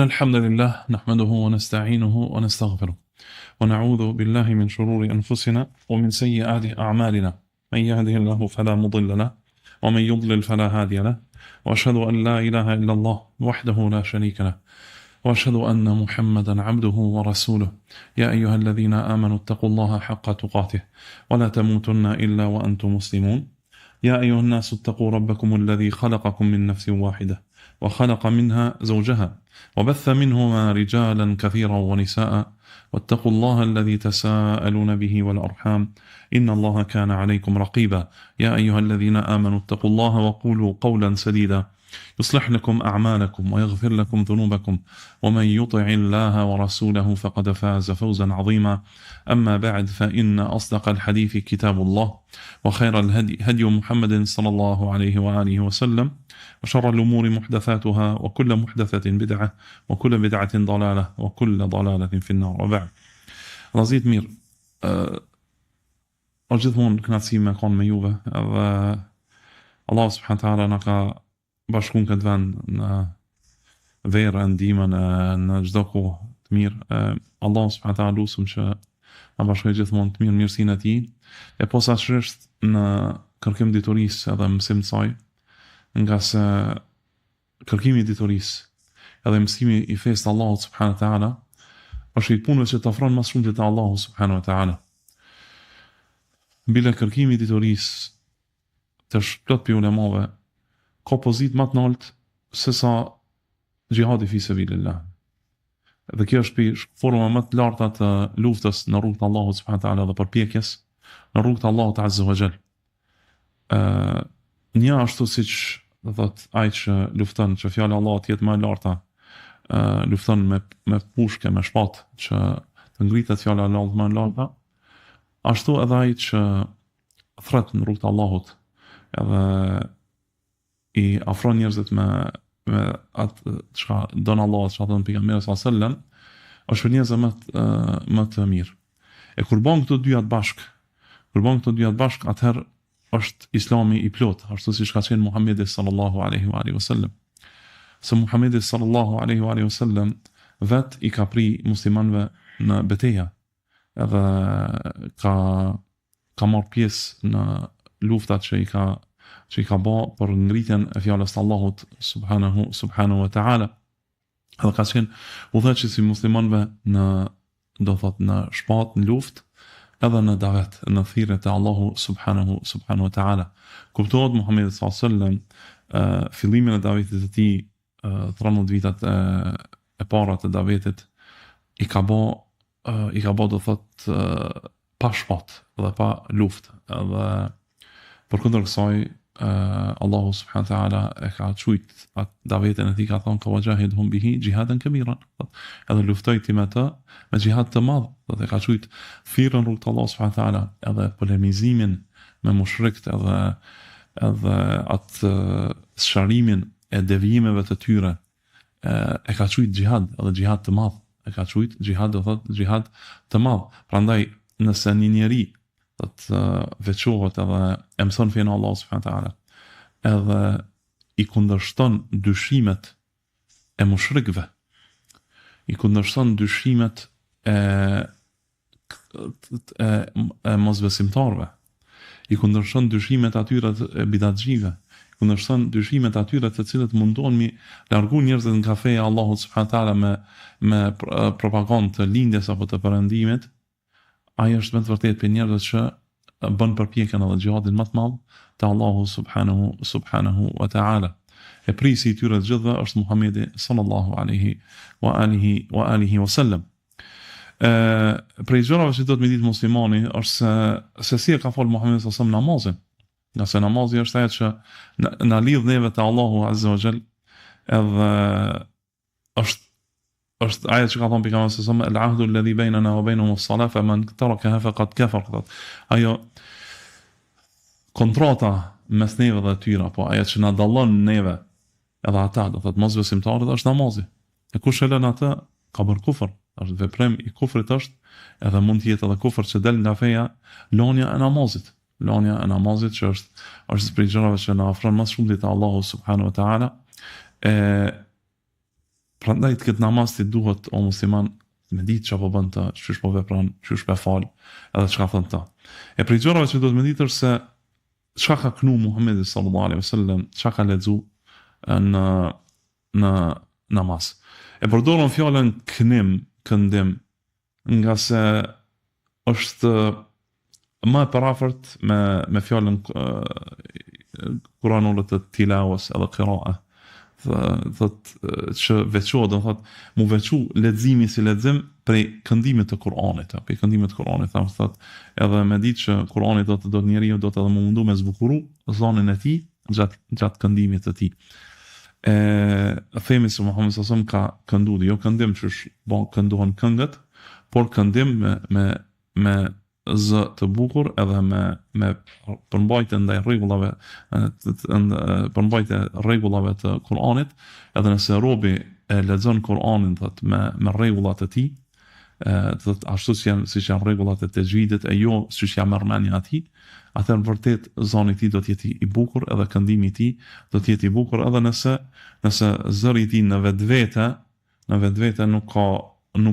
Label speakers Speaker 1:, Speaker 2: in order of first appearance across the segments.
Speaker 1: الحمد لله نحمده ونستعينه ونستغفره ونعوذ بالله من شرور أنفسنا ومن سيئات أعمالنا من يهده الله فلا مضل له ومن يضلل فلا هادي له وأشهد أن لا إله إلا الله وحده لا شريك له وأشهد أن محمدا عبده ورسوله يا أيها الذين آمنوا اتقوا الله حق تقاته ولا تموتن إلا وأنتم مسلمون يا أيها الناس اتقوا ربكم الذي خلقكم من نفس واحدة وخلق منها زوجها وبث منهما رجالا كثيرا ونساء واتقوا الله الذي تساءلون به والأرحام إن الله كان عليكم رقيبا يا أيها الذين آمنوا اتقوا الله وقولوا قولا سديدا يصلح لكم أعمالكم ويغفر لكم ذنوبكم ومن يطع الله ورسوله فقد فاز فوزا عظيما أما بعد فإن أصدق الحديث كتاب الله وخير الهدي هدي محمد صلى الله عليه وآله وسلم وشر الأمور محدثاتها وكل محدثة بدعة وكل بدعة ضلالة وكل ضلالة في النار وبعد رزيت مير gjithmonë kënaqësi me kon me juve dhe Allah subhanahu wa taala na ka bashkuar këtë vend në verë ndihmën në çdo kohë të mirë. Allah subhanahu wa taala lutem që na bashkoj gjithmonë të mirë mirësinë e tij e posaçërisht në kërkim diturisë edhe mësim të saj, nga se kërkimi i diturisë edhe mësimi i fesë të Allahut subhanahu wa taala është i punëve që të ofron më shumë te Allahu subhanahu wa taala. Bile kërkimi i diturisë të shplot për ulemave ka pozit më të lartë se sa xhihadi fi sabilillah. Dhe kjo është forma më të larta të luftës në rrugt të Allahut subhanahu wa taala dhe përpjekjes në rrugt të Allahut azza wa jall. Një ashtu siç do thot ai që lufton që fjala e Allahut jetë më e larta, lufton me pushke, me shpatë që të ngritet fjala e Allahut më e larta, ashtu edhe ai që thret në rrugt të Allahut edhe i afron njerëzit me atë çka don Allahu, çka thon pejgamberi sallallahu alajhi wasallam, është njerëz më të mirë. E kur bën këto dy atë bashk, atëherë është Islami i plot, ashtu siç ka thënë Muhamedi sallallahu alaihi wasallam. Se Muhamedi sallallahu alaihi wasallam vet i ka pri muslimanëve në betejë, edhe ka marrë pjesë në luftat që i ka bë për ngritjen e fjalës së Allahut subhanahu wa taala. Edhe ka qenë udhëheqës i muslimanëve në shpatë, në luftë, edhe në davet, në thirrje te Allahu subhanahu wa taala. Kuptohet Muhamedi sallallahu alaihi wasallam fillimin e davetit të tij, 13 vitet e para të davetit i ka bë do thot pa shpatë dhe pa luftë, edhe përkundër kësaj Allahu subhanahu wa taala e ka thujt atë davetin e tij, ka thonë ka wajahidhum bihi jihadan kabiran, edhe luftoi ti me të me jihad të madh, dhe ka thujt thirrën rrugt Allahu subhanahu wa taala, edhe polemizimin me mushrikët, edhe atë sharimin e devijimeve të tyre e ka thujt jihad, edhe jihad të madh, e ka thujt jihad, do thot jihad të madh. Prandaj nëse një njeri do të veçohet edhe e mëson fenë Allah subhanahu wa taala, edhe i kundërshton dyshimet e mushrikëve, i kundërshton dyshimet e mosbesimtarëve, i kundërshton dyshimet atyre e bidatxhive, i kundërshton dyshimet atyre të cilët mundon mi largu njerëzit nga feja e Allahut subhanahu wa taala me propagandë të lindjes apo të perëndimit. Ai është me të vërtetë për njerëzit që bën përpjekjen edhe xhihadin më të madh te Allahu subhanahu wa taala. E prisi i tyre të gjithëve është Muhamedi sallallahu alaihi wa alihi wasallam. Prej gjërave që do të më ditë muslimani është se si e ka fol Muhamedi sallallahu alaihi wasallam namazin. Nga se namazi është ajo që na lidh neve te Allahu azza wa jall, edhe është ajo që ka thonë pejgamberi sallallahu alaihi wasallam, al-ahdu alladhi baynana wa baynahum as-salah faman tarakaha faqad kafar. Ajo kontrata mes neve dhe tyre, po ajo që na dallon neve edhe ata, do thotë mosbesimtarët, është namazi. E kush e lën atë ka bërë kufër, është veprim i kufrit, është edhe mund të jetë edhe kufër që del nga feja, lënia e namazit. Lënia e namazit që është prej gjërave që na ofron më shumë te Allahu subhanahu wa taala. Prandaj të këtë namaz ti duhet o musliman me ditë çfarë po bën të, çish po vepron, çish po fal, edhe çka thon ta. E prej gjërave që duhet me ditë është se çka ka kënu Muhamedi sallallahu alaihi wasallam, çka ka lexu në namaz. E përdorën fjalën këndim, nga se është më e parafort me fjalën kuranore të tilawës edhe qira'a. Thot që veçohet, do thot mu veçu leximi si lexim prej këndimit të Kuranit, prej këndimit të Kuranit, thot edhe me ditë që Kurani do të njeriu do të edhe më mundu me zbukuru zonën e tij gjatë këndimit të tij. Themi se Muhamedi sallallahu alaihi wasallam ka këndu, jo këndim që këndohen këngët, por këndim me zë të bukur edhe me përmbajtje ndaj rregullave, përmbajtje rregullave të Kuranit, edhe nëse robi e lexon Kuranin thot me rregullat e tij, thot ashtu siç janë rregullat e tajvidit, e jo siç janë marrëmendja e tij, atëherë vërtet zoni i tij do të jetë i bukur, edhe këndimi i tij do të jetë i bukur, edhe nëse zëri i tij në vetvete nuk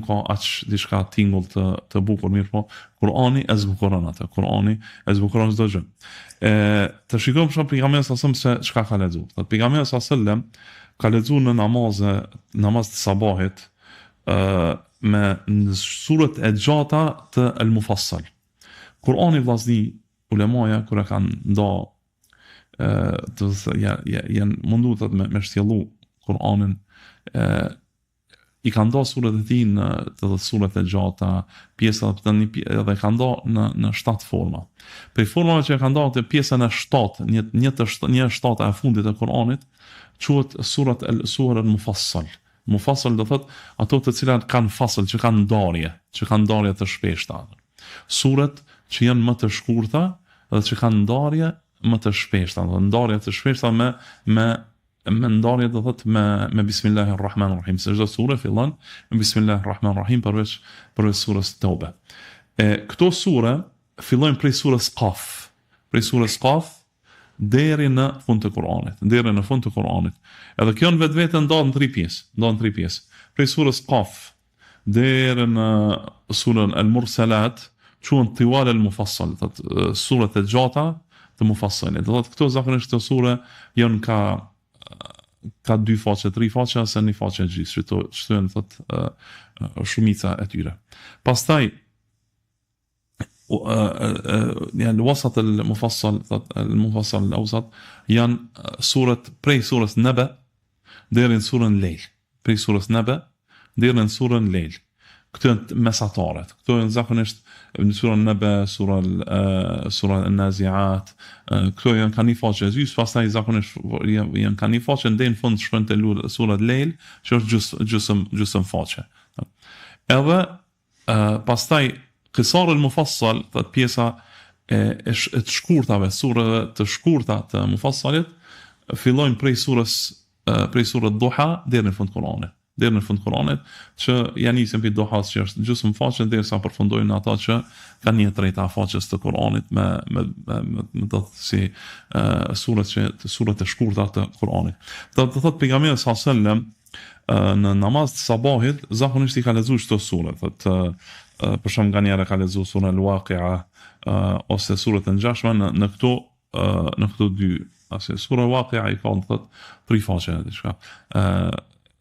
Speaker 1: ka aq diçka tingull të bukur, mirë po Kurani e zbukuron atë, Kurani e zbukuron çdo gjë. Të shikojmë shumë pejgamberin sallallahu alajhi wasallam se çka ka lexuar. Thot pejgamberi sallallahu alajhi wasallam ka lexuar në namaz të sabahit me surat e gjata të El Mufassal. Kurani vllazni ulemaja kur e kanë janë mundu thot me shtjellu Kuranin, i kanë nda surat e tij në të surat e gjata, pjesa edhe kanë nda në 7 forma. Prej formave që e kanë nda të pjesën e 7, një 7 e fundit e Kuranit, quhet sura al-Mufassal. Mufassal do thot ato të cilat kanë fasl, që kanë ndarje të shpeshta. Surat që janë më të shkurta dhe që kanë ndarje më të shpeshta, ndarje të shpeshta me ndarje do thot me Bismillahirrahmanirrahim. Se çdo sure fillon me Bismillahirrahmanirrahim përveç surës Tauba. Këto sure fillojnë prej surës Qaf, deri në fund të Kuranit, Edhe kjo në vetvete ndahet në 3 pjesë. Prej surës Qaf deri në surën Al-Mursalat, quhen Tiwal al-Mufassal, thot surat e gjata të Mufassalit. Do thot këto zakonisht këto sure janë ka 2 faqe, 3 faqe, ose 1 faqe gjithë, që janë thot shumica e tyre. Pastaj janë wasat al-Mufassal, thot al-Mufassal al-Awsat, janë surat prej surës Naba deri në surën Lejl. Prej surës Naba deri në surën Lejl. Këto janë mesataret. Këto janë zakonisht në surën Naba, sura An-Nazi'at, këto janë kanë një faqe e gjysmë, pastaj zakonisht janë kanë një faqe deri në fund shkojnë te sura Lejl, që është gjysmë faqe. Edhe pastaj Qisar al-Mufassal, thot pjesa e të shkurtave, surave të shkurta të Mufassalit, fillojnë prej surës Duha deri në fund Kuranit, që janë nisën për Duhas që është gjysmë faqe derisa përfundojnë ata që kanë 1/3 faqes të Kuranit me do të si surat e shkurta të Kuranit. Do të thotë pejgamberi sallallahu alajhi wasallam në namaz të sabahit zakonisht i ka lexuar çdo sure, thotë për shembull nganjëherë ka lexuar surën Al-Waqi'a ose surën e ngjashme në këto 2, ose sura Waqi'a i ka thotë 3 faqe diçka.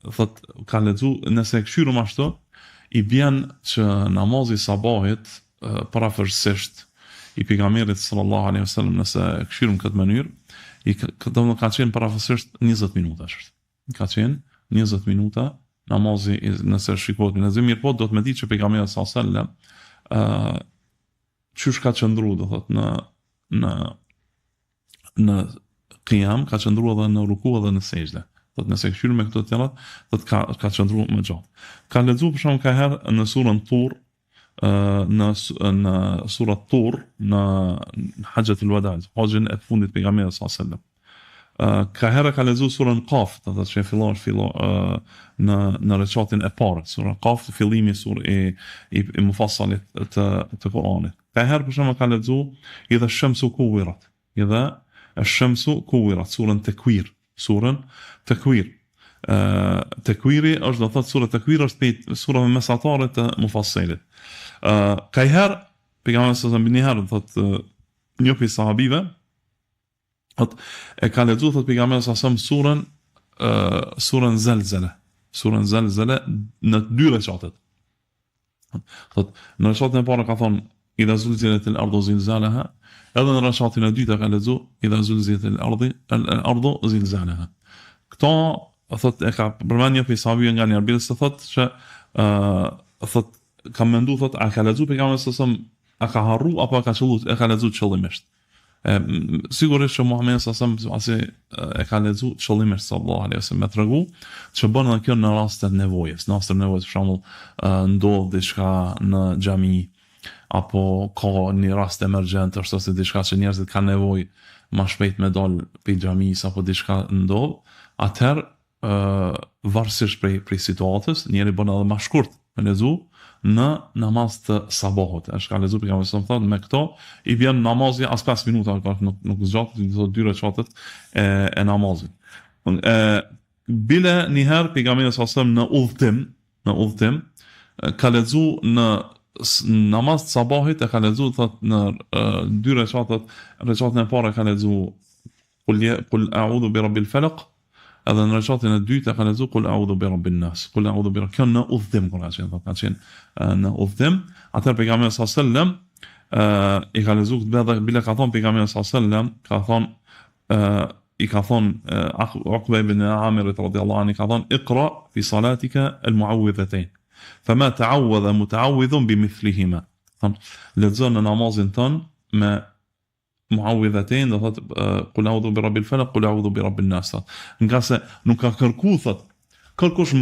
Speaker 1: Thot ka lexu, nëse e këshyrëm ashtu, i bjen që namazi sabahit parafërsisht i pejgamberit sallallahu alaihi wasallam, nëse e këshyrëm këtë mënyrë, ka qenë parafërsisht 20 minuta. Ka qenë 20 minuta namazi, nëse shikohet në zemër, po do të më ditë që pejgamberi sallallahu alaihi wasallam çysh ka qëndruar, do thot në qiyam, ka qëndruar edhe në ruku dhe në sejdë. Thot nëse këshyrë me këto të tjerat, thot ka qëndruar më gjatë. Ka lexuar për shembull ka herë në surën Tur, në surat Tur, në Hajjatul Wada, hajjin e fundit pejgamberit sallallahu alajhi wasallam. Ka herë ka lexuar surën Qaf, do të thotë që fillon në rekatin e parë, sura Qaf, fillimi i Mufassalit të Kuranit. Ka herë për shembull ka lexuar idha shamsu kuwirat, surën Takwir. Tekwiri është do thotë sura Tekwir është pej surave mesatare të Mufassalit. Kajherë pejgamberi sa një herë thotë një prej sahabive thotë e ka lexuar thotë pejgamberi sa surën Zelzele në 2 rekatet. Thotë në rekatin e parë ka thonë idha zulzilatil ardu zilzalaha, edhe në rekatin e dytë ka lexuar idha zulzilatil ardu zilzalaha. Këto thotë e ka përmend një prej sahabive nga një arbitës thotë që thotë ka mendu thotë a ka lexuar pejgamberi sa a ka harru apo a ka qëllu, e ka lexuar qëllimisht. Sigurisht që Muhamedi sallallahu e ka lexuar qëllimisht sallallahu alaihi wasallam, me tregu që bën edhe kjo në raste të nevojës. Në raste të nevojës, për shembull, ndodh diçka në xhami apo ka një rast emergjent ose diçka që njerëzit kanë nevojë më shpejt me dal prej xhamisë apo diçka ndodh, atëherë varësisht prej situatës, njëri bën edhe më shkurt me lexu në namaz të sabahut. Është ka lexuar pejgamberi sa thonë me këto i bën namazi as 5 minuta, nuk zgjat, do 2 rekatet e namazit. Bile një herë pejgamberi sa në udhtim ka lexuar në namaz të sabahit, e ka lexuar thotë në 2 rekatet e parë ka lexuar qul a'udhu bi rabbil falaq, edhe në rekatin e dytë ka lexuar qul a'udhu bi rabbin nas. Qul a'udhu bi kjo në udhtim kur ka qenë në udhtim. Atëherë pejgamberi sallallahu alajhi wasallam i ka lexuar bile ka thonë pejgamberi sallallahu alajhi wasallam ka thonë i ka thonë Uqba ibn Amir radhiyallahu anhu ka thonë iqra fi salatika al-mu'awwidhatayn fama ta'awwadha muta'awwidhun bimithlihima. Lexo në namazin ton me muawidhatain, do thotë qul a'udhu bi rabbil falaq, qul a'udhu bi rabbin nas. Nga se nuk ka kërku thot kërkush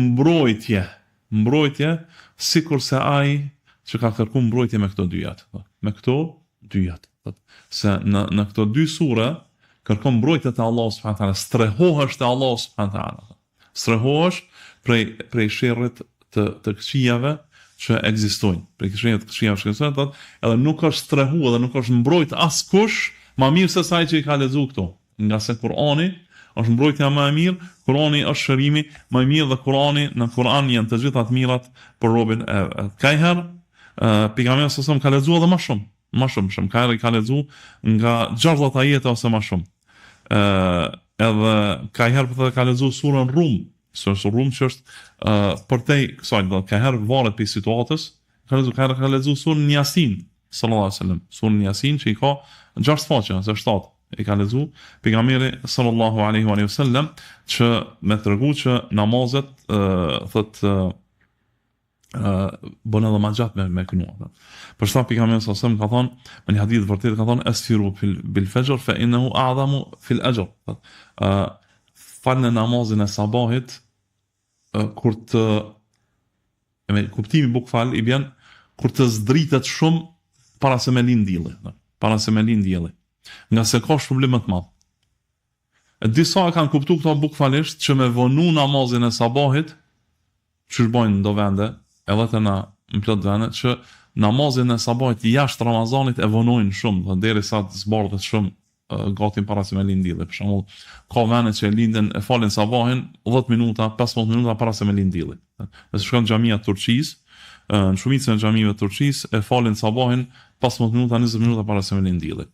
Speaker 1: mbrojtje sikurse ai që ka kërku mbrojtje me këto dyjat. Me këto dyjat. Se në këto 2 sura kërkon mbrojtje te Allahu subhanahu wa taala, strehohesh te Allahu subhanahu wa taala. Strehohesh prej sherrit të këqijave që ekzistojnë. Prej sherrit të këqijave që ekzistojnë, edhe nuk është strehu edhe nuk është mbrojt askush ma mirë se sa që i ka lexuar këto. Nga se Kurani është mbrojtja më e mirë, Kurani është shërimi më i mirë dhe në Kur'an janë të gjitha të mirat për robën e vet. Kajherë pejgamberi sallallahu ka lexuar edhe më shumë. Kajherë ka lexuar nga 60 ajete ose më shumë. Edhe kajherë ka lexuar surën Rum, që është përtej kësaj, do kajherë varet për situatës. Ka lexuar surën Yasin sallallahu alaihi wasallam, surën Yasin që i ka 6 faqe ose 7. I ka lexuar pejgamberi sallallahu alaihi wasallam që me tregu që namazet bën edhe më gjatë me kënua. Për sa pejgamberi sallallahu alaihi wasallam ka thonë në një hadith vërtet ka thonë asfiru bil fajr fa innahu a'zamu fil ajr. Falë namazin e sabahit kur të me kuptimi bukfal i bën kur të zdritet shumë para se me lind dielli. Nga se ka problem të madh. Disa kanë kuptuar këto bukfalisht që me vonu namazin e sabahit, që bojnë do vende, edhe të në plot vende, që namazin e sabahit jashtë Ramazanit e vonojnë shumë, derisa të zbardhet shumë gati para se me lind dielli. Për shembull, ka vende që linden e falin sabahin 10 minuta, 15 minuta para se me lind dielli. Nëse shkon në xhamia të Turqisë, në shumicën e xhamive të Turqisë e falin sabahin 15 minuta, 20 minuta para se me lind dielli.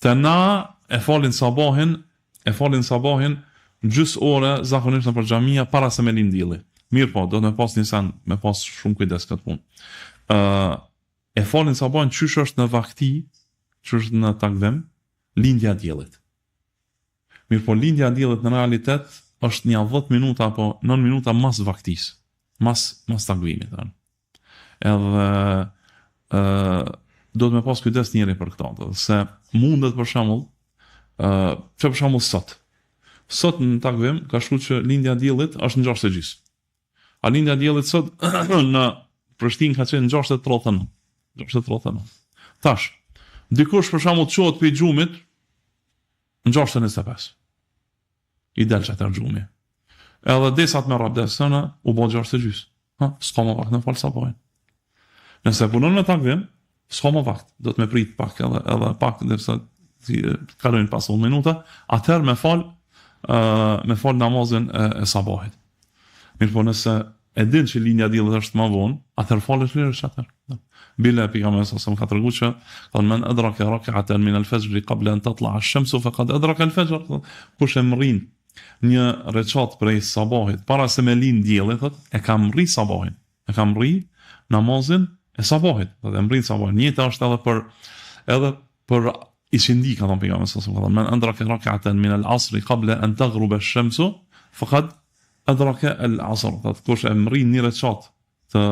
Speaker 1: Te na e falin sabahin gjys ore zakonisht në xhamia para se me lind dielli. Mirë po, do të me pas një sen, me pas shumë kujdes këtë punë. E falin sabahin qysh është në vakti, qysh është në takvim, lindja e diellit. Mirë po, lindja e diellit në realitet është një 10 minuta apo 9 minuta mas vaktis, mas takvimit. Edhe do të me pas kujdes njëri për këto, se mundet për shembull, që për shembull sot në takvim ka shkruar që lindja e diellit është në 6:30. A lindja e diellit sot në Prishtinë ka qenë në 6:39. Tash, dikush për shembull çohet pe xhumit në 6:25. I del çatë xhumi. Edhe desat me rabdesën u bë 6:30. S'ka më vakt në fal sabahin. Nëse punon në takvim, s'ka më vakt, do të më prit pak edhe pak derisa kalojnë pas 10 minuta, atëherë me fal namazin e sabahit. Mirë po nëse e din që linja e diellit është më vonë, atëherë falësh lirësh atëherë. Bile pejgamberi sa më ka treguar që thonë men adraka rak'atan min al-fajr qabla an tatla' ash-shamsu faqad adraka al-fajr. Kush e mrin një recat prej sabahit para se me lind dielli, thotë e ka mri sabahin. E ka mri namazin e sabahit. Thotë e mrin sabahin. Njëta është edhe për ishindi ka thonë pejgamberi sa më ka thonë men adraka rak'atan min al-'asr qabla an taghruba ash-shamsu faqad adraka al-'asr. Thotë kush e mrin një recat të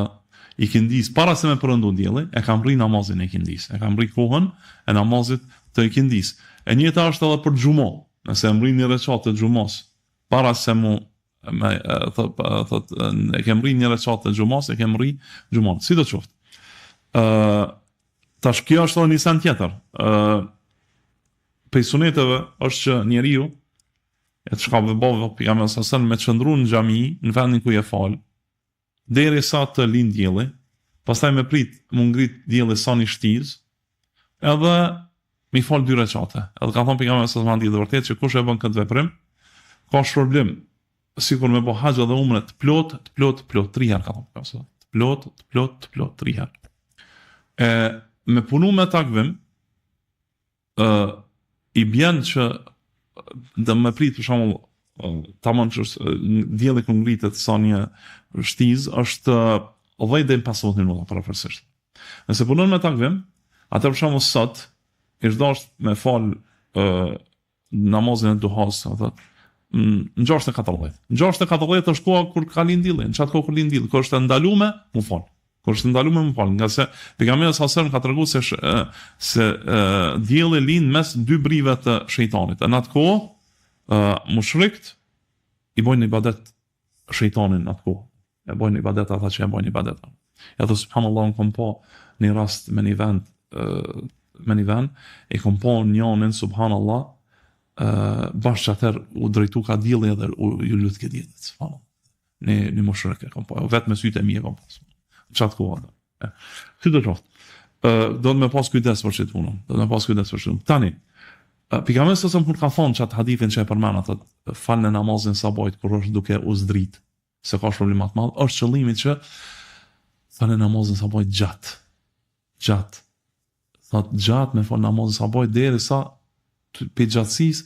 Speaker 1: ikindis para se me përëndu dielli, e kam rri namazin e ikindis, e kam rri kohën e namazit të ikindis. E njëta është edhe për xhumo, nëse më rri një recat të xhumos para se mu e kem rri një recat të xhumos, e kem rri xhumon. Si do qoftë. Tash kjo është edhe një sen tjetër. Prej suneteve është që njeriu e të shkap dhe bove pejgamberi sa me qëndru në xhami, në vendin ku je fal, deri sa të lind dielli, pastaj me prit më ngrit dielli sa një shtiz, edhe mi fal 2 recate. Edhe ka thonë pejgamberi sa më dhe vërtet që kush e bën këtë veprim, ka shpërblim, sikur me bo haxh dhe umre të plot, 3 herë ka thonë. Të plot 3 herë. Me punu me takvim, i bjen që dhe me prit për shembull tamam që dielli kur ngritet sa një shtiz është 10 deri 15 minuta parafërsisht. Nëse punon me takvim, atë për shembull sot ish dash me fal namazin e duhas, thotë në 6:40. Në 6:40 është koha kur ka lind dielli, në çat kohë kur lind dielli, kur është ndaluar, mu fal. Kur është ndaluar, mu fal, nga se pejgamberi sa selam ka treguar se dielli lind mes 2 brive të shejtanit. Në atë kohë mushrikt i bojnë ibadet shejtanin në atë kohë. E bojnë ibadet ata që e bojnë ibadet. Ja dhe subhanallahu kom po një rast me një vend, e kom po njënin subhanallah bashkë atër u drejtu ka dielli edhe ju lut ke diellit. Subhanallah. Një mushrik e kom po, vetë me sytë e mi e kom po. Qatë kohë. Si do qoftë. Do të me pas kujdes për që të punëm. Tani, pejgamberi sa kur ka thonë çat hadithin që e përmend atë falën e namazin sabahit kur është duke u zdrit, se ka problemat të madh, është qëllimi që falën e namazin sabahit gjatë. Thot gjatë me falën e namazin sabahit derisa pe gjatësisë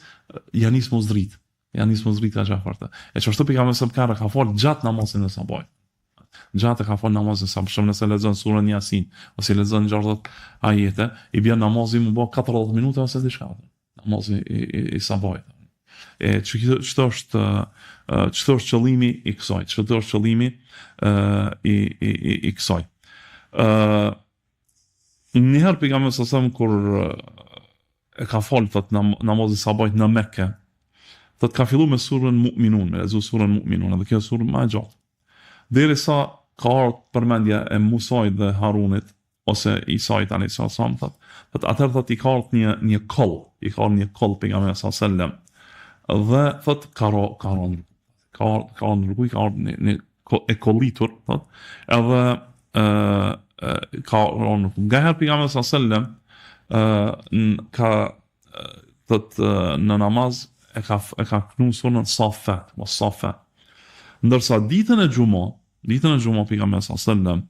Speaker 1: ja nis mu zdrit. Ja nis mu zdrit ka çfarë. E çfarë pejgamberi sa ka falë gjatë namazin e sabahit. Gjatë ka falë namazin sabahit, shumë nëse lexon surën Yasin ose lexon 60 ajete, i bën namazi më bë 40 minuta ose diçka. Namazi i sabahit. Çto është qëllimi i kësaj? Çto është qëllimi i kësaj? Njëherë pejgamberi sa kur e ka falë thot namazin e sabahit në Mekë, thot ka filluar me surën Mu'minun, me lezu surën Mu'minun, edhe kjo surë më e gjatë. Derisa ka ardhur përmendja e Musait dhe Harunit ose Isait alayhis salam, thot atëherë thot i ka ardhur një koll pejgamberi sallallahu alaihi wasallam dhe thot ka ardhur një e kollitur, thot edhe ka ardhur nga herë pejgamberi sallallahu alaihi wasallam ka thot në namaz e ka knu sunën Safa. Ndërsa ditën e xumo pejgamberi sallallahu alaihi wasallam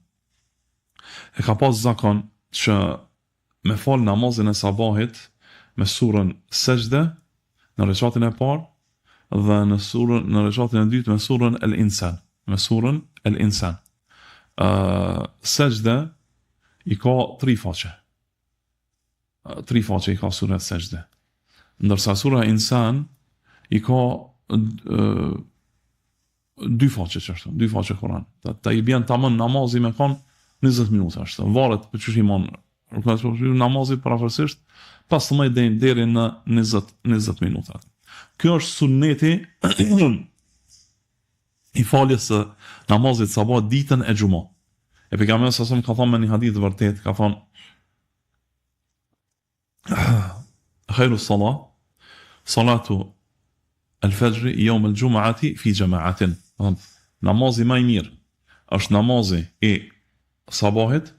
Speaker 1: e ka pas zakon që me fal namazin e sabahit me surën Sejdë në rekatin e parë dhe në rekatin e dytë me surën El-Insan. Sejdë i ka 3 faqe. 3 faqe i ka sura Sejdë. Ndërsa sura Insan i ka 2 faqe çështë, 2 faqe Kur'an. Ta i bën tamam namazi me kon 20 minuta është. Varet për çush i mon. Namazi parafërsisht 15 deri në 20 minuta. Kjo është sunneti i faljes së namazit sabah ditën e xumo. E pejgamberi sa ka thënë në një hadith vërtet, ka thënë khairu salat salatu al-fajr yawm al-jum'ati fi jama'atin. Namazi më i mirë është namazi i sabahit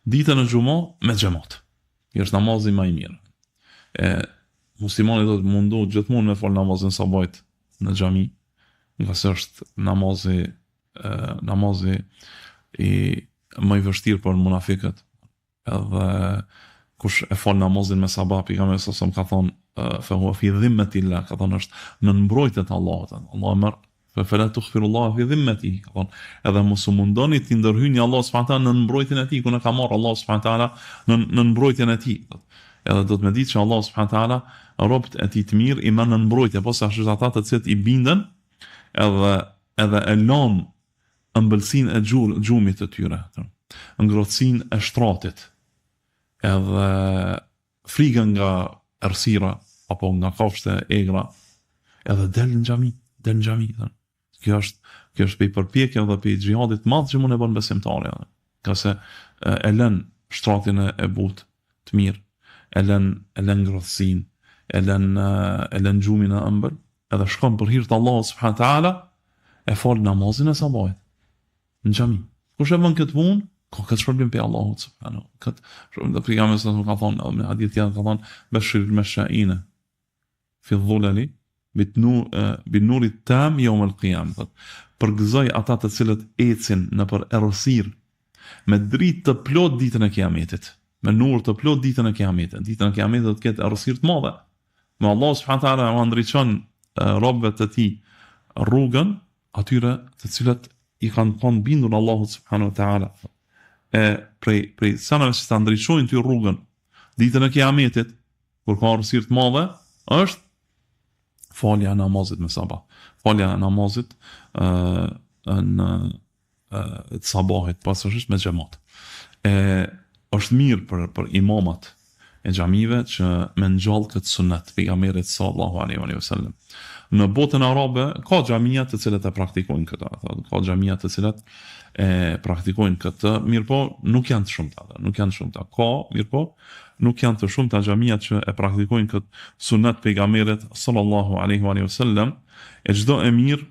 Speaker 1: ditën e xumo me xhamat. Kjo është namazi më i mirë. Muslimani do të mundu gjithmonë me fal namazin sabahit në xhami, nga se është namazi namazi i më i vështirë për munafikët. Edhe kush e fal namazin me sabah, pejgamberi sa ka thonë fa huwa fi dhimmatillah, ka thonë është në mbrojtjet e Allahut. Allah merr fala tukhfirullah fi dhimmati, ka thonë edhe mos u mundoni ti ndërhyjni Allah subhanahu wa taala në mbrojtjen e tij, ku na ka marrë Allah subhanahu wa taala në mbrojtjen e tij. Edhe do të më ditë që Allah subhanahu wa taala robët e tij të mirë i merr në mbrojtje, posa është ata të cilët i bindën edhe e lën ëmbëlsinë e gjumit të tyre, ngrohtësinë e shtratit, edhe frikën nga errësira apo nga kafshët e egra, edhe del në xhami. Kjo është pe përpjekje dhe pe xhihadit madh që mund e bën besimtari. Ka se e lën shtratin e butë të mirë, e lën ngrohtësinë, e lën gjumin e ëmbël, edhe shkon për hir të Allahut subhanahu wa taala, e fal namazin e sabahit në xhami. Kush e bën këtë punë, ka këtë shpërblim pe Allahut subhanahu. Këtë shpërblim të pejgamberit sa ka thonë në hadith tjetër, ka thonë bashir al-masha'ina fi dhulali bin nuri tam yawm al-qiyamah. Përgëzoj ata të cilët ecin në për errësirë me dritë të plot ditën e kiametit, me nur të plot ditën e kiametit. Ditën e kiametit do të ketë errësirë të mëdha. Me Allah subhanahu wa taala u ndriçon robët të tij rrugën atyre të cilët i kanë qenë bindur Allahut subhanahu wa taala. Prej sanave që të ndriçojnë ty rrugën ditën e kiametit, kur ka errësirë të mëdha, është falja e namazit me sabah. Falja e namazit në të sabahit, pasyshisht me xhamat. Është mirë për imamat e xhamive që me ngjall këtë sunet pejgamberit sallallahu alaihi wasallam. Në botën arabe ka xhamia të cilët e praktikojnë këtë, ka xhamia të cilët e praktikojnë këtë, mirëpo nuk janë të shumta. Ka, mirëpo nuk janë të shumta xhamia që e praktikojnë këtë sunet pejgamberit sallallahu alaihi wasallam. E çdo e mirë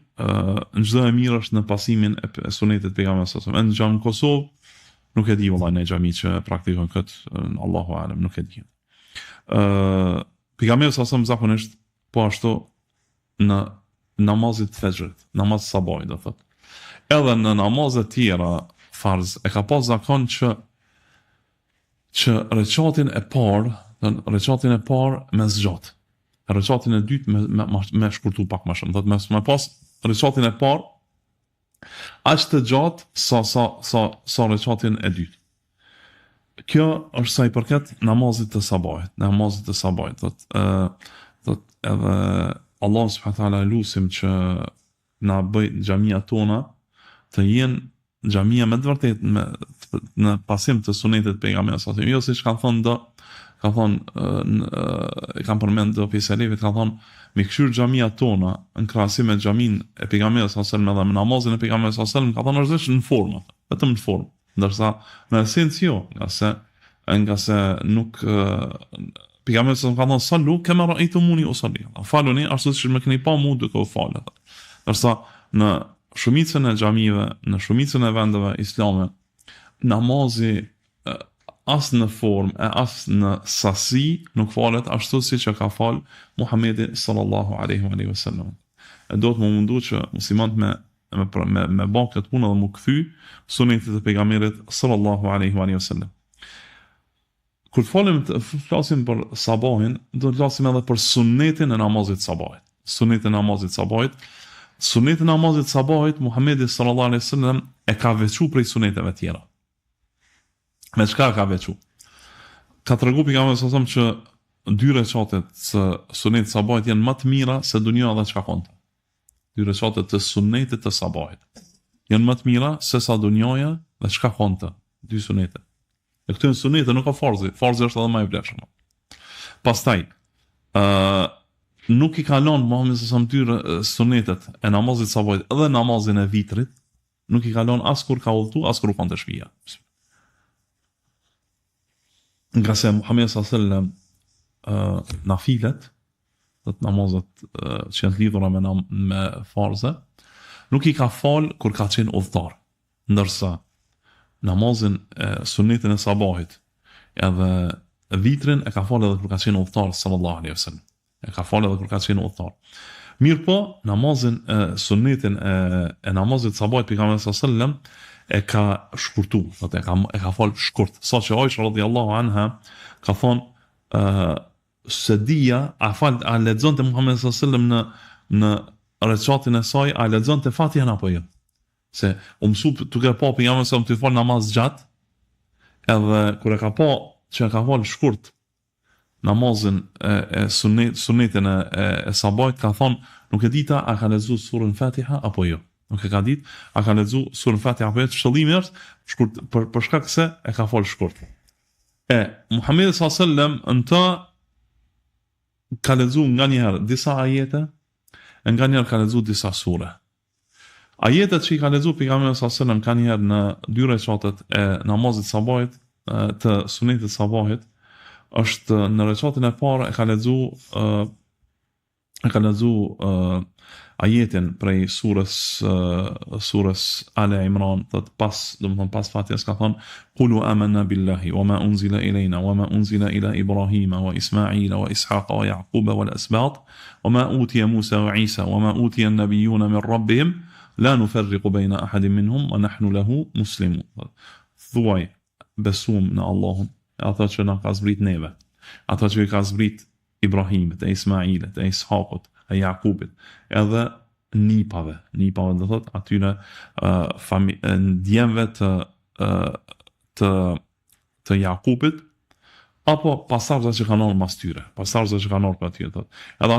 Speaker 1: është në pasimin e sunetit pejgamberit sallallahu alaihi wasallam. Në xhamin Kosovë nuk e di vëllai në xhami që praktikojnë këtë, Allahu alem, nuk e di. Pejgamberi sallallahu alaihi wasallam zakonisht po ashtu në namazit të fajrit, namaz sabahit do thotë. Edhe në namazet tjera farz e ka pas zakon që rekatin e parë me zgjat. Rekatin e dytë me shkurtu pak më shumë. Do të më pas rekatin e parë aq të gjatë sa rekatin e dytë. Kjo është sa i përket namazit të sabahit. Do edhe Allah subhanahu wa taala lutim që na bëj xhamia tona të jenë xhamia me të vërtetë në pasim të sunetit pejgamberit sallallahu alaihi wasallam. Jo siç kanë përmend do pjesëlevit, kanë thonë me këshir xhamia tona në krahasim me xhamin e pejgamberit sallallahu alaihi wasallam dhe me namazin e pejgamberit sallallahu alaihi wasallam, ka thonë është në formë, vetëm në formë, ndërsa në esencë jo, nga se nuk pejgamberi sallallahu alaihi wasallam ka thonë sallu kama ra'aytumuni usalli. Faluni ashtu siç më keni pa mua duke u falë. Ndërsa në shumicën e xhamive, në shumicën e vendeve islame, namazi as në formë, as në sasi nuk falet ashtu siç e ka fal Muhamedi sallallahu alaihi wasallam. Do të më mundu që muslimanët me bën këtë punë dhe më kthy sunetit të pejgamberit sallallahu alaihi wasallam. Kur flasim për sabahin, do të flasim edhe për sunetin e namazit sabahit. Sunetin e namazit sabahit, Muhamedi sallallahu alaihi wasallam e ka veçu prej suneteve tjera. Me çka ka veçu? Ka tregu pejgamberi sallallahu alaihi wasallam që 2 rekatet të sunetit sabahit janë më të mira se dunia dhe çka konta. 2 rekatet të sunetit të sabahit janë më të mira se sa dunjaja dhe çka konta. 2 sunete. E këto sunete nuk ka farzi është edhe më i vlefshëm. Pastaj, nuk I ka lënë Muhamedi sallallahu alaihi wasallam sunetet e namazit sabahit edhe namazin e vitrit, nuk I ka lënë as kur ka udhëtu, as kur u kanë të shtëpia. Nga se Muhamedi sallallahu alaihi wasallam nafilet, do të namazet që janë lidhura me farze, nuk I ka fal kur ka qenë udhëtar. Ndërsa namazin sunetin e sabahit edhe vitrin e ka falë edhe kur ka qenë udhëtar sallallahu alaihi wasallam. E ka falë edhe kur ka qenë udhëtar. Mirë po, namazin sunnetin e namazit sabahit pejgamberi sallallahu alajhi wasallam e ka shkurtu, e ka fal shkurt. Saqë Aisha radhiyallahu anha ka thonë se dia a lexonte Muhamedi sallallahu alajhi wasallam në recitin e saj, a lexonte Fatihan apo jo? Se u mësu duke pa pejgamberin sa të fal namaz gjatë, edhe kur e ka pa që e ka fal shkurt namazin e sunnetin e sabajt, ka thonë, nuk e dita a ka lexu surën Fatiha apo jo. Nuk e ka ditë a ka lexu surën Fatiha apo jo. Shëllimi është shkurt për shkak se e ka fal shkurt. Muhamedi sallallahu alajhi wasallam në të ka lexu nganjëherë disa ajete, nganjëherë ka lexu disa sure. Ajetet që i ka lexu pejgamberi sallallahu alajhi wasallam nganjëherë në dy recitet e namazit sabahit, të sunetit sabahit, është në recitin e parë e ka lexu ajetin prej surës Ale Imran, domethënë pas Fatihas ka thonë qulu amanna billahi wama unzila ilayna wama unzila ila Ibrahima wa Ismaila wa Ishaqa wa Yaquba wal asbat wama utiya Musa wa Isa wama utiya an-nabiyyuna min rabbihim la nufarriqu bayna ahadin minhum wa nahnu lahu muslimun. Thuaj besum në Allahun, ata që na ka zbrit neve, ata që i ka zbrit Ibrahimit, e Ismailit, e Ishaqut, e Jakubit, edhe nipave do thot atyre ndjemve të Jakubit, apo pasardhëve që kanë ardhur mas tyre, pasardhëve që kanë ardhur pa tyre thot. Edhe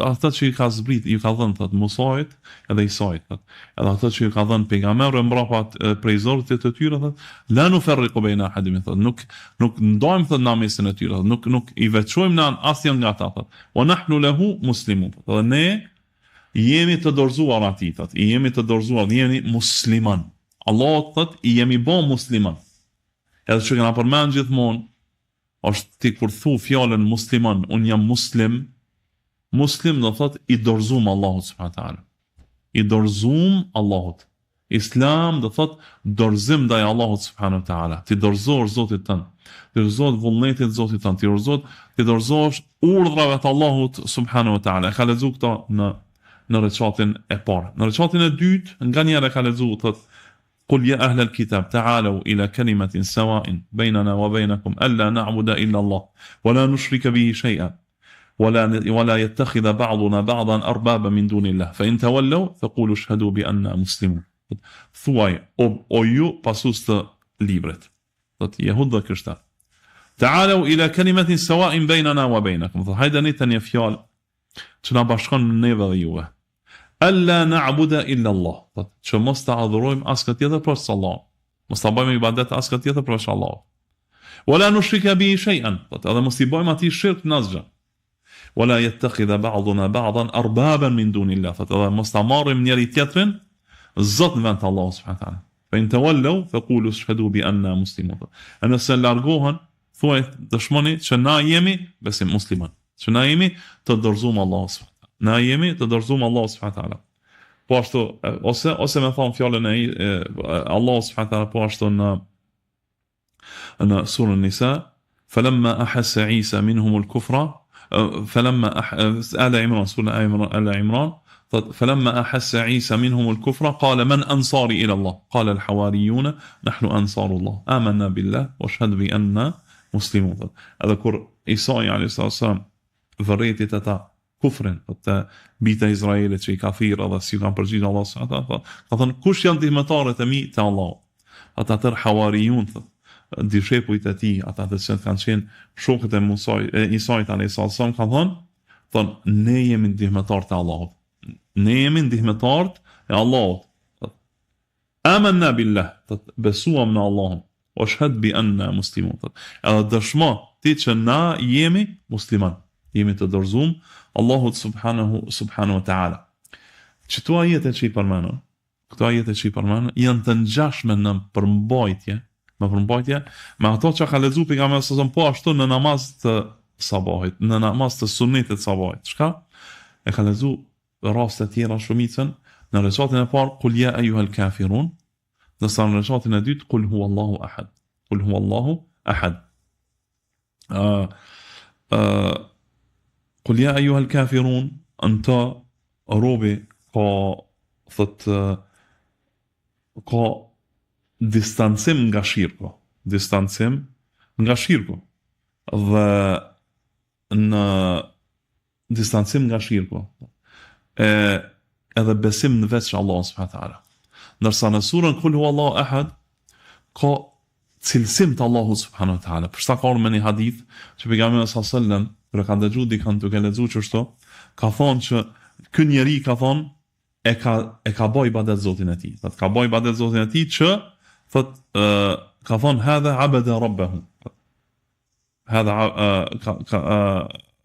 Speaker 1: ata që i ka zbrit, i ka dhënë thot Musait edhe Isait thot. Edhe ata që i ka dhënë pejgamberëve mbrapa prej zorrit të tyre thot, la nufarriqu baina ahadin thot. Nuk ndajmë thot në mesin e tyre, nuk i veçojmë në asnjë nga ata thot. Wa nahnu lahu muslimun. Dhe ne jemi të dorëzuar atij thot. I jemi të dorëzuar, jemi musliman. Allah thot i jemi bë musliman. Edhe që kena përmend gjithmonë është ti kur thu fjalën musliman, unë jam muslim do thot i dorëzum Allahut subhanahu wa taala. I dorëzum Allahut. Islam do thot dorëzim ndaj Allahut subhanahu wa taala. Ti dorëzosh Zotit tënd. Ti dorëzosh vullnetin e Zotit tënd. Ti dorëzosh urdhrave të Allahut subhanahu wa taala. Ka lexuar këto në recitin e parë. Në recitin e dytë nganjëherë ka lexuar thot قل يا أهل الكتاب تعالوا إلى كلمة سواء بيننا وبينكم ألا نعبد إلا الله ولا نشرك به شيئا ولا يتخذ بعضنا بعضا أربابا من دون الله فإن تولوا فقولوا اشهدوا بأننا مسلمون. Thuaj o ju pasus të librit, thot jehud dhe krishtar, تعالوا إلى كلمة سواء بيننا وبينكم, thot hajdani të një fjalë që na bashkon neve dhe juve. Alla na'budu illa Allah. Që mos ta adhurojmë askë tjetër përveç Allahut. Mos ta bëjmë ibadet askë tjetër përveç Allahut. Wala nushrika bihi shay'an. Edhe mos i bëjmë atij shirk në asgjë. Wala yattakhidha ba'duna ba'dan arbaban min dunillah. Edhe mos ta marrim njëri tjetrin zot në vend të Allahut subhanahu wa taala. Fa in tawallaw faqulu ashhadu bi anna muslimun. Ana se largohen, thuaj dëshmoni që na jemi besim musliman. Që na jemi të dorëzuar Allahut. Na jemi të dorëzuar Allahut subhanahu wa taala. Po ashtu ose më thon fjalën e Allahut subhanahu wa taala po ashtu në surën Nisa, falamma ahassa Isa minhum al-kufra, falamma ala Imran, surën ala Imran, فلما أحس عيسى منهم الكفر قال من أنصاري إلى الله قال الحواريون نحن أنصار الله آمنا بالله واشهد بأننا مسلمون. هذا كر عيسى عليه الصلاة والسلام ذريتي تتا kufrin, të bita Izraelit që i ka thirrë dhe si kanë përgjigjë Allah subhanahu wa taala. Ka thënë kush janë ndihmëtarët e mi te Allahu? Ata të hawariun, dishepujt e tij, ata të cilët kanë qenë shokët e Isait alayhis salam, kanë thonë ne jemi ndihmëtarë të Allahut. Ne jemi ndihmëtarë e Allahut. Amanna billah, besuam në Allahun. Washhad bi anna muslimun. Edhe dëshmo ti që na jemi musliman. Jemi të dorëzuar Allahut subhanahu wa ta'ala. Këto ajete që i përmendën, janë të ngjashme në përmbajtje me ato që ka lexuar pejgamberi sallallahu alajhi wasallam po ashtu në namaz të sabahit, në namaz të sunnetit të sabahit. Çka? E ka lexuar raste të tjera shumicën në recitin e parë qul ya ayyuhal kafirun, në recitin e dytë qul huwallahu ahad. Qul huwallahu ahad. قل يا أيها الكافرون أنت robi ka thot ka distancim nga shirku, dhe në distancim nga shirku edhe besim në veç Allah subhanahu wa taala. Ndërsa në surën Kul huwallahu ahad ka cilësim të Allahu subhanahu wa taala. Për sa ka me një hadith që pejgamberi sallallahu alajhi wasallam kur ka dëgjuar dikën duke lexuar çështo, ka thonë që ky njeri ka thonë e ka bëj ibadet Zotin e tij. Thot ka bëj ibadet Zotin e tij që thot ka thonë hadha abada rabbahu. Hadha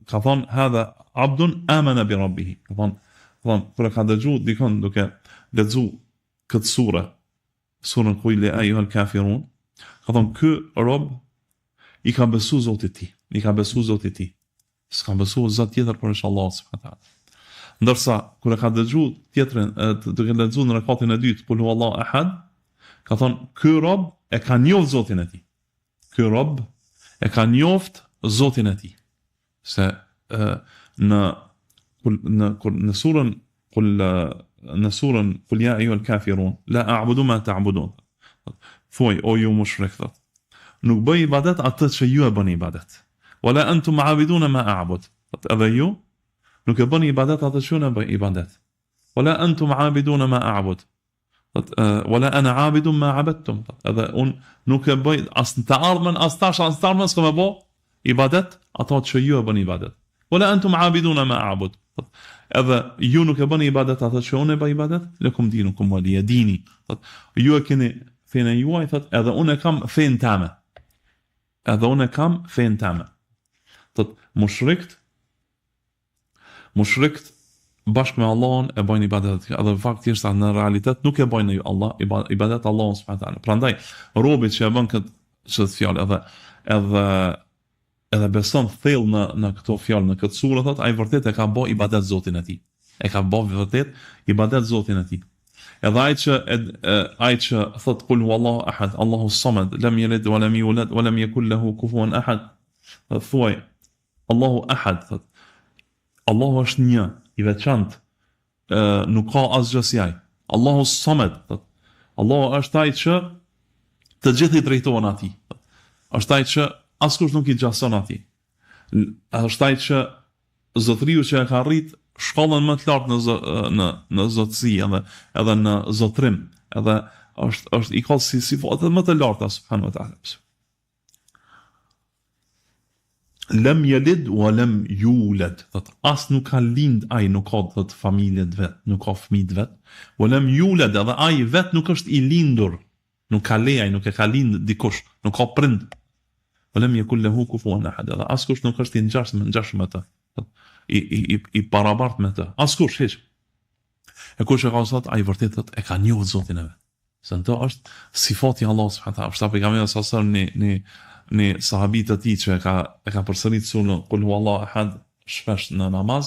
Speaker 1: ka thonë hadha abdun amana bi rabbih. Ka thonë kur ka dëgjuar dikën duke lexuar këtë surën Qul ya ayyuhal kafirun, ka thonë ky rob i ka besu Zotit e tij. S'ka besu Zot tjetër për Allah subhanahu wa taala. Ndërsa kur e ka dëgjuar tjetrën duke lexuar në rakatin e dytë Qul huwallahu ahad, ka thonë ky rob e ka njoft Zotin e tij. Ky rob e ka njoft Zotin e tij. Se në surën Qul ya ayyuhal kafirun la a'budu ma ta'budun. Thuaj o ju mushrik, thot, nuk bëj ibadet atë që ju e bëni ibadet. Wala antum a'abiduna ma a'bud. Edhe ju nuk e bëni ibadet atë që unë e bëj ibadet. Wala antum a'abiduna ma a'bud. Wala ana 'abidun ma 'abadtum. Edhe unë nuk e bëj as të ardhmen as tash as të ardhmen s'kam bë ibadet ato që ju e bëni ibadet. Wala antum 'abiduna ma a'bud. Edhe ju nuk e bëni ibadet atë që unë e bëj ibadet, lakum dinukum waliya dini. Ju e keni fenë e juaj, thot, edhe unë e kam fenë tame. Thot, mushrikët bashkë me Allahun e bojnë ibadet, edhe faktikisht në realitet nuk e bojnë Allah ibadet Allahun subhanahu wa taala. Prandaj robi që e bën këtë fjalë edhe beson thellë në këto fjalë, në këtë surë, thot, ai vërtet e ka bë ibadet Zotin e tij. Edhe ai që thot Qul huwallahu ahad, Allahu samad, lam yalid wa lam yulad wa lam yakul lahu kufuwan ahad. Thuaj Allahu ahad, thot, Allahu është një, i veçantë, nuk ka asgjë si ai. Allahu samad, thot, Allahu është ai që të gjithë i drejtohen atij. Është ai që askush nuk i gjason atij. Është ai që zotëriu që e ka arrit shkollën më të lartë në zotësi edhe në zotrim, edhe është i ka si sifatet më të larta subhanahu wa taala. Lam yalid wa lam yulad. As nuk ka lind ai, nuk ka thot familje të vet, nuk ka fëmijë të vet. Wa lam yulad, edhe ai vet nuk është i lindur, nuk ka lejaj, nuk e ka lind dikush, nuk ka prind. Wa lam yakul lahu kufuwan ahad. Edhe askush nuk është i ngjashëm me të. I barabart me të. Askush hiç. E kush e ka thot ai vërtet thot e ka njohur Zotin e vet. Se në të është sifati Allah subhanahu wa taala. Është pejgamberi sallallahu alaihi wasallam një sahabit të tij që e ka përsërit surën Qul huwallahu ahad shpesh në namaz,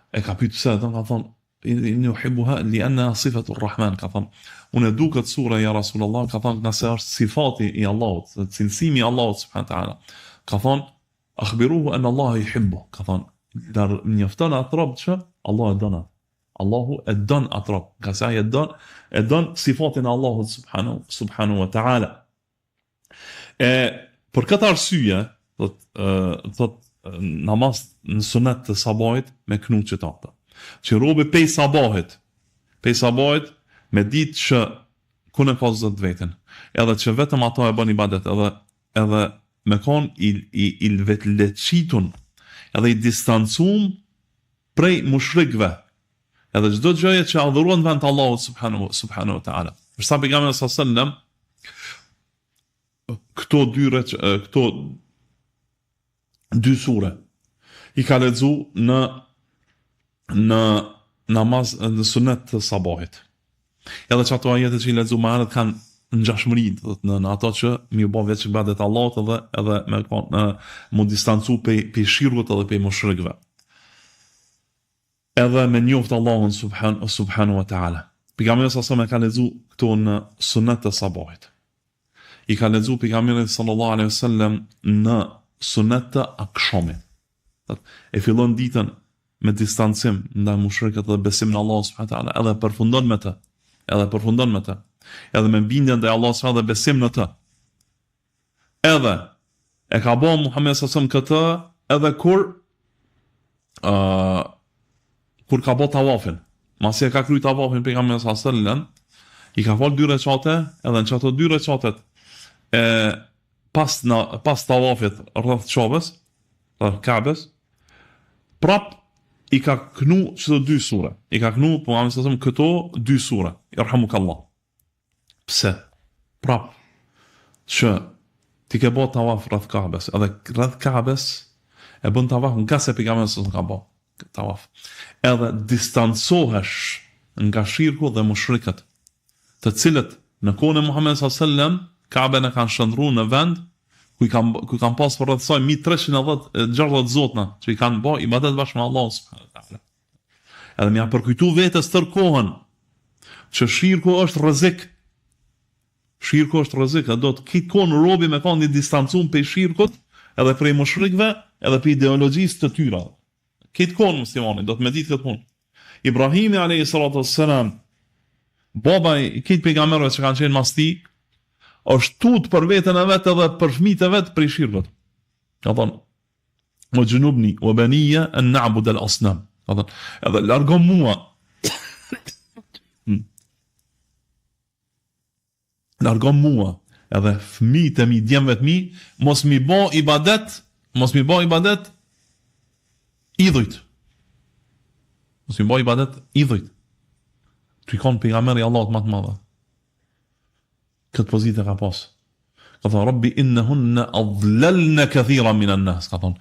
Speaker 1: e ka pyetur pse, ka thonë inni uhibbuha li'anna sifatu ar-rahman, ka thonë unë e du këtë surë ja Rasulullah, ka thonë nëse është sifati i Allahut, cilësimi i Allahut subhanahu wa taala. Ka thonë akhbiruhu an Allah yuhibbu, ka thonë dar njofton atë rob që Allah e don atë. Allahu e don atë rob, ka sa e don sifatin e Allahut subhanahu wa taala. Për këtë arsye, thot namaz në sunet të sabahit me knuçet ata. Që robi pej sabahit me ditë që ku në ka Zot vetën, edhe që vetëm ato e bën ibadet, edhe me kon i vetleçitun, edhe i distancum prej mushrikëve, edhe çdo gjë që adhurohen vend Allahut subhanahu wa taala. Për sa pejgamberi sallallahu alaihi wasallam këto dy sure i ka lexu në namaz në sunet të sabahit. Edhe që ato ajete që i lexu më herët kanë ngjashmëri në ato që mi u bë veç ibadet Allahut edhe me mu distancu pe shirkut edhe pe mushrikëve. Edhe me njoft Allahun subhanahu wa taala. Pejgamberi sallallahu alaihi wasallam ka lexu këto në sunet të sabahit. I ka lexu pejgamberi sallallahu alaihi wasallam në sunet të akşamit. E fillon ditën me distancim ndaj mushrikët dhe besim në Allah subhanahu wa taala, edhe përfundon me të. Edhe me bindje ndaj Allah subhanahu dhe besim në të. Edhe e ka bën Muhamedi sallallahu këtë edhe kur ka bë tawafin. Masi e ka kryer tawafin pejgamberi sallallahu alaihi wasallam, i ka fal 2 recate, edhe në çato 2 recatet pas tawafit rreth Çobës, rreth Ka'bes, prap i ka knu çdo 2 sure. I ka knu Muhamedi sallallahu alaihi wasallam këto 2 sure. Irhamukallah. Pse? Prap që ti ke bë tawaf rreth Ka'bes, edhe rreth Ka'bes e bën tawaf nga se pejgamberi sallallahu alaihi wasallam ka bë tawaf. Edhe distancohesh nga shirku dhe mushrikët, të cilët në kohën e Muhamedit sallallahu alaihi wasallam Ka'ben e kanë shndruar në vend ku kanë pas për rreth saj 1360 zotna që i kanë bë ibadet bashkë me Allahun subhanahu wa taala. Edhe më ia përkujtu vetes tër kohën që shirku është rrezik. Shirku është rrezik, do të kitë kohën robi me kanë distancuar prej shirkut, edhe prej mushrikëve, edhe prej ideologjisë të tyre. Kitë kohën muslimani do të meditë këtë punë. Ibrahimi alayhi salatu wassalam, baba i kitë pejgamberëve që kanë qenë mas tij, është tut për veten e vet edhe për fëmijët e vet prej shirkut. Ka thonë: "Wa junubni wa baniya an na'bud al-asnam." Ka thonë: "Edhe largo mua." Largon mua edhe fëmijët e mi, djemvet mi, mos mi bë ibadet idhujt. Mos mi bë ibadet idhujt. Ty kanë pejgamberi Allahut më të madh. Këtë pozitë ka pas. Ka thonë: "Rabbi innahunna adlalna kathiran min an-nas." Ka thonë: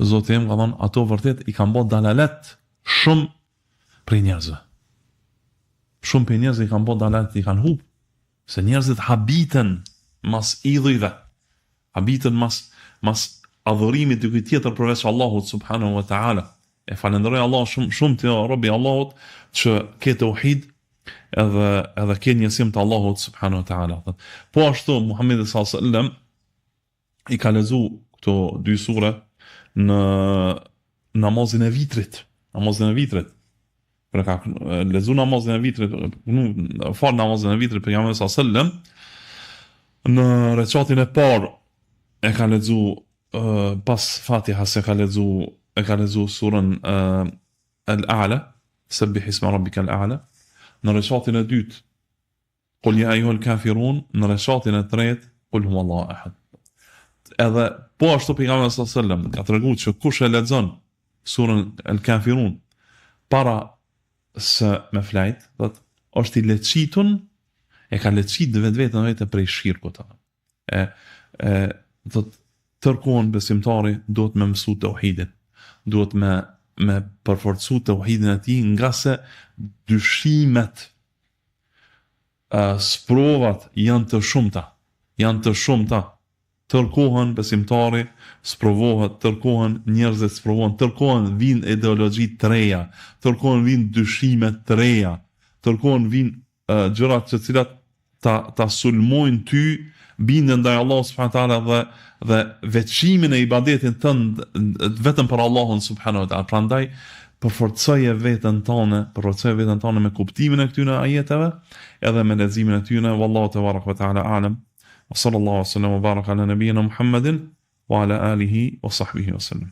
Speaker 1: Zoti im, ka thonë, ato vërtet i kanë bërë dalalet shumë prej njerëzve. Shumë prej njerëzve i kanë bërë dalalet, i kanë humbur. Se njerëzit habiten mas idhujve, habiten mas adhurimit të kujt tjetër përveç Allahut subhanahu wa taala. E falenderoj Allah shumë të Rabbi Allahut që ke tauhid edhe ke njësim të Allahut subhanahu wa taala. Po ashtu Muhamedi sallallahu alaihi wasallam i ka lexuar këto 2 sure në namazin e vitrit. Për ka lezu namazin e vitrit, fal namazin e vitrit pejgamberi sallallahu alaihi wasallam, në recatin e parë e ka lezu pas Fatiha se ka lezu surën Al-A'la, Sabbih isma rabbika al-A'la. Në recatin e dytë Qul ya ayyuhal kafirun, në recatin e tretë Qul huwallahu ahad. Edhe po ashtu pejgamberi sallallahu alaihi wasallam ka treguar që kush e lexon surën Al-Kafirun para se me flajt, është i leçitun, e ka leçit dhe vetë prej shirkut. Tërkohën besimtari duhet me mësu tauhidin, duhet me përforcu tauhidin e tij, nga se dyshimet, sprovat janë të shumta. Tërkohën besimtari sprovohet, tërkohën njerëzit sprovohen, tërkohën vinë ideologji të reja, tërkohën vinë dyshime të reja, tërkohën vinë gjërat që cilat ta sulmojnë ty bindën ndaj Allahut subhanahu wa taala dhe veçimin e ibadetin tënd vetëm për Allahun subhanahu wa taala. Prandaj përforcoje veten tënde me kuptimin e këtyre ajeteve edhe me leximin e tyre. Wallahu tebaraka wa taala a'lam. وصلى الله وسلم وبارك على نبينا محمد وعلى آله وصحبه وسلم.